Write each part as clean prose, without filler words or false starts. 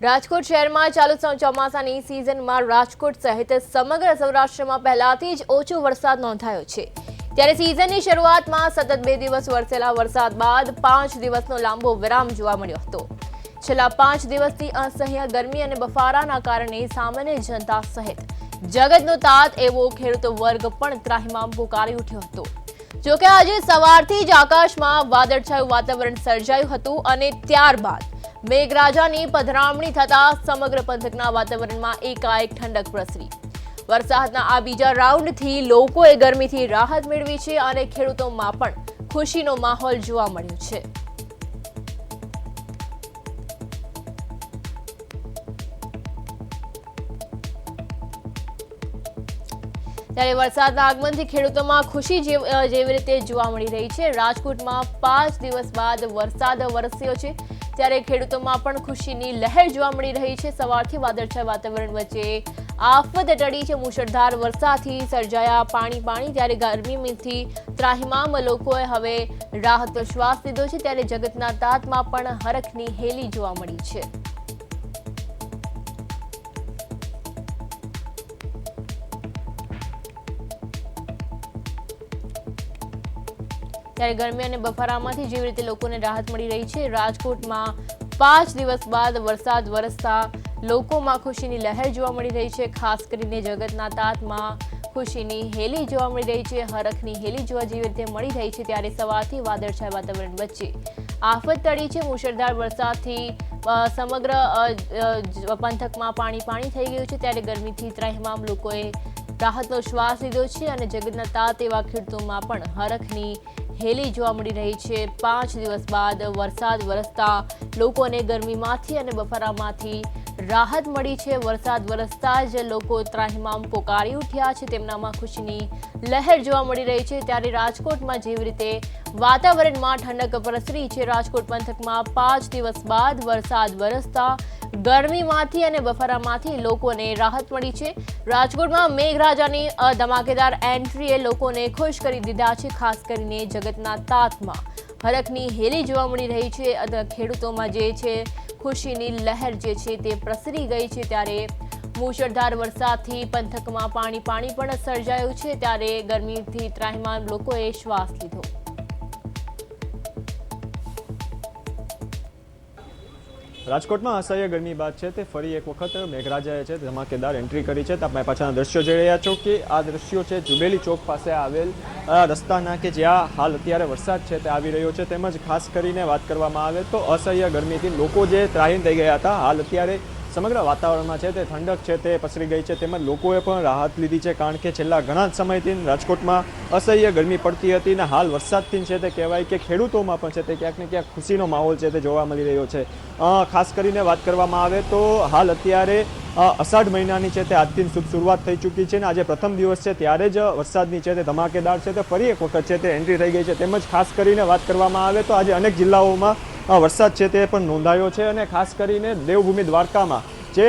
રાજકોટ શહેરમાં ચાલુ ચોમાસાની સિઝનમાં રાજકોટ સહિત સમગ્ર સૌરાષ્ટ્રમાં પહેલાથી જ ઓછો વરસાદ નોંધાયો છે। ત્યારે સિઝનની શરૂઆતમાં સતત 2 દિવસ વરસેલા વરસાદ બાદ 5 દિવસનો લાંબો વિરામ જોવા મળ્યો હતો। છેલ્લા 5 દિવસથી અસહ્ય ગરમી અને બફારાના કારણે સામાન્ય જનતા સહિત જગતનો તાત એવો ખેડૂતો વર્ગ પણ ત્રાહિમામ પુકારી ઉઠ્યો હતો। જોકે આજે સવારથી જ આકાશમાં વાદળછાયું વાતાવરણ સર્જાયું હતું અને ત્યારબાદ મેઘરાજાની પધરામણી થતા સમગ્ર પંથકના વાતાવરણમાં એકાએક ઠંડક પ્રસરી। વરસાદના આ બીજા રાઉન્ડથી લોકોએ ગરમીથી રાહત મેળવી છે અને ખેડૂતોમાં પણ ખુશીનો માહોલ જોવા મળ્યો છે। ત્યારે વરસાદના આગમનથી ખેડૂતોમાં ખુશી જેવી રીતે જોવા મળી રહી છે। રાજકોટમાં 5 દિવસ બાદ વરસાદ વરસ્યો છે, ત્યારે ખેડૂતોમાં પણ ખુશીની લહેર જોવા મળી રહી છે। સવારથી વાદળછાયા વાતાવરણ વચ્ચે આફત ટળી છે। મુશળધાર વરસાદથી સર્જાયા પાણી ત્યારે ગરમીથી ત્રાહિમામ લોકોએ હવે રાહતનો શ્વાસ લીધો છે। ત્યારે જગતના તાતમાં પણ હરખની હેલી જોવા મળી છે। ત્યારે ગરમી અને બફારામાંથી જેવી રીતે લોકોને રાહત મળી રહી છે। રાજકોટમાં 5 દિવસ બાદ વરસાદ વરસતા લોકોમાં ખુશીની લહેર જોવા મળી રહી છે। ખાસ કરીને જગતના તાતમાં ખુશીની હેલી જોવા મળી રહી છે, હરખની હેલી જોવા જેવી રીતે મળી રહી છે। ત્યારે સવારથી વાદળછાયા વાતાવરણ વચ્ચે આફત ટળી છે। મુશળધાર વરસાદથી સમગ્ર પંથકમાં પાણી થઈ ગયું છે। ત્યારે ગરમીથી ત્રાહિમામ લોકોએ રાહતનો શ્વાસ લીધો છે અને જગતના તાત એવા ખેડૂતોમાં પણ હરખની હેલી જોવા મળી રહી છે। 5 દિવસ બાદ વરસાદ વરસતા લોકોને ગરમીમાંથી અને બફારામાંથી રાહત મળી છે। વરસાદ વરસતા જ લોકો ત્રાહિમામ પોકારી ઉઠ્યા છે, તેમનામાં ખુશીની લહેર જોવા મળી રહી છે। ત્યારે રાજકોટમાં જેવી રીતે વાતાવરણમાં ઠંડક પ્રસરી છે, રાજકોટ પંથકમાં 5 દિવસ બાદ વરસાદ વરસતા ગરમીમાંથી અને બફારામાંથી લોકોને રાહત મળી છે। રાજકોટમાં મેઘરાજાની ધમાકેદાર એન્ટ્રીએ લોકોને ખુશ કરી દીધા છે। ખાસ કરીને જગતના તાતમાં હરખની હેલી જોવા મળી રહી છે। ખેડૂતોમાં જે છે ખુશીની લહેર જે છે તે પ્રસરી ગઈ છે। ત્યારે મુશળધાર વરસાદથી પંથકમાં પાણી પણ સર્જાયું છે। ત્યારે ગરમીથી ત્રાહિમામ લોકોએ શ્વાસ લીધો। રાજકોટમાં અસહ્ય ગરમી બાદ છે તે ફરી એક વખત મેઘરાજાએ છે ધમાકેદાર એન્ટ્રી કરી છે। તમે પાછળના દ્રશ્યો જોઈ રહ્યા છો કે આ દ્રશ્યો છે જુબેલી ચોક પાસે આવેલ રસ્તાના કે જ્યાં હાલ અત્યારે વરસાદ છે તે આવી રહ્યો છે। તેમજ ખાસ કરીને વાત કરવામાં આવે તો અસહ્ય ગરમીથી લોકો જે ત્રાહીન થઈ ગયા હતા, હાલ અત્યારે સમગ્ર વાતાવરણમાં છે તે ઠંડક છે તે પસરી ગઈ છે। તેમજ લોકોએ પણ રાહત લીધી છે, કારણ કે છેલ્લા ઘણા સમયથી રાજકોટમાં અસહ્ય ગરમી પડતી હતી અને હાલ વરસાદથી છે તે કહેવાય કે ખેડૂતોમાં પણ છે તે ક્યાંક ને ક્યાંક ખુશીનો માહોલ છે તે જોવા મળી રહ્યો છે। ખાસ કરીને વાત કરવામાં આવે તો હાલ અત્યારે અષાઢ મહિનાની છે તે આજથી શુભ શરૂઆત થઈ ચૂકી છે અને આજે પ્રથમ દિવસ છે ત્યારે જ વરસાદની છે તે ધમાકેદાર છે તે ફરી એક વખત છે તે એન્ટ્રી થઈ ગઈ છે। તેમજ ખાસ કરીને વાત કરવામાં આવે તો આજે અનેક જિલ્લાઓમાં વરસાદ છે તે પણ નોંધાયો છે અને ખાસ કરીને દેવભૂમિ દ્વારકામાં જે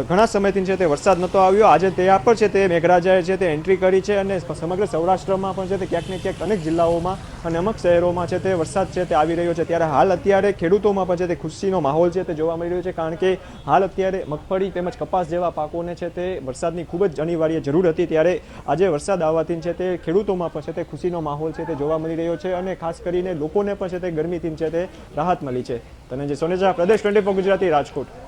ઘણા સમયથી છે તે વરસાદ નહોતો આવ્યો, આજે ત્યાં પર છે તે મેઘરાજાએ છે તે એન્ટ્રી કરી છે અને સમગ્ર સૌરાષ્ટ્રમાં પણ છે તે ક્યાંક ને ક્યાંક અનેક જિલ્લાઓમાં અને અમુક શહેરોમાં છે તે વરસાદ છે તે આવી રહ્યો છે। ત્યારે હાલ અત્યારે ખેડૂતોમાં પણ છે તે ખુશીનો માહોલ છે તે જોવા મળી રહ્યો છે, કારણ કે હાલ અત્યારે મગફળી તેમજ કપાસ જેવા પાકોને છે તે વરસાદની ખૂબ જ અનિવાર્ય જરૂર હતી। ત્યારે આજે વરસાદ આવવાથી છે તે ખેડૂતોમાં પણ છે તે ખુશીનો માહોલ છે તે જોવા મળી રહ્યો છે અને ખાસ કરીને લોકોને પણ છે તે ગરમીથી છે તે રાહત મળી છે। તને જે સોનેજા, પ્રદેશ 24 ગુજરાતી, રાજકોટ।